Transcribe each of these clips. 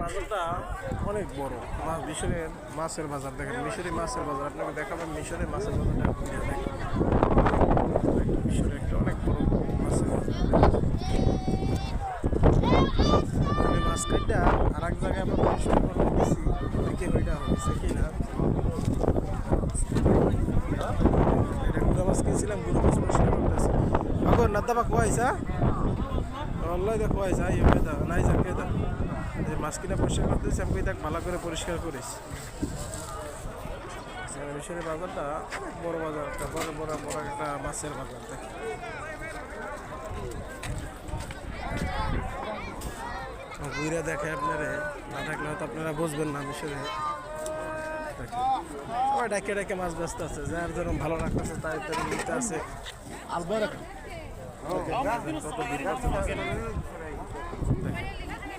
বাজারটা অনেক বড়। মিশরের মাছের বাজার দেখেন, মিশরি মাছের বাজার আপনাকে দেখাবেন। মিশরের মাছের বাজারটা ঘুরে দেখেন। মিশরে একটা অনেক বড় মাছের বাজার। আমি মাছ কাটটা আর এক জায়গায় আমরা পরিষ্কার করে দিচ্ছি, দেখি ওইটা হয়েছে কি না। এটা গুঁড়া মাছ কিনছিলাম, গুঁড়া মাছ পরিষ্কার করতেছি। আগর না দাবা খোয়াইছা অল্লাই দা খোয়াইছা ইয়ে দা নাই যা কে দা মাছ কিনা পরিষ্কার করতেছি। আমি দেখ ভালো করে পরিষ্কার করেছি। মিশরের বাজারটা অনেক বড় বাজার, একটা বড় বড় বড় একটা মাছের বাজার দেখি। ঘুরে দেখে আপনারা না থাকলে হয়তো আপনারা বুঝবেন না। মিশরে সবাই ডাকে ডাকে মাছ ব্যস্ত আছে, যার যেরকম ভালো রাখতেছে তাই তেরম নিতে আছে।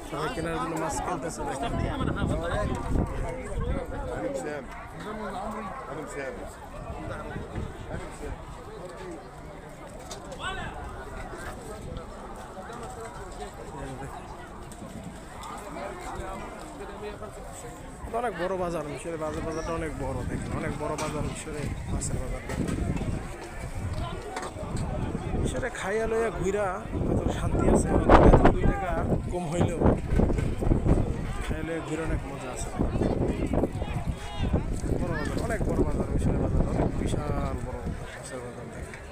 সবাই কেনার জন্য মাছ কিনতেছে। অনেক বড় বাজার মিশরে, বাজারটা অনেক বড় দেখেন, অনেক বড় বাজার মিশরে মাছের বাজার। মিশরে খাইয়া লইয়া ঘুরা কত শান্তি আছে। 2 টাকা কম হইলেও খাইলে ঘুরে অনেক মজা আছে। বড় বাজার, অনেক বড় বাজার মিশরের বাজার, অনেক বিশাল বড় মাছের বাজার দেখেন।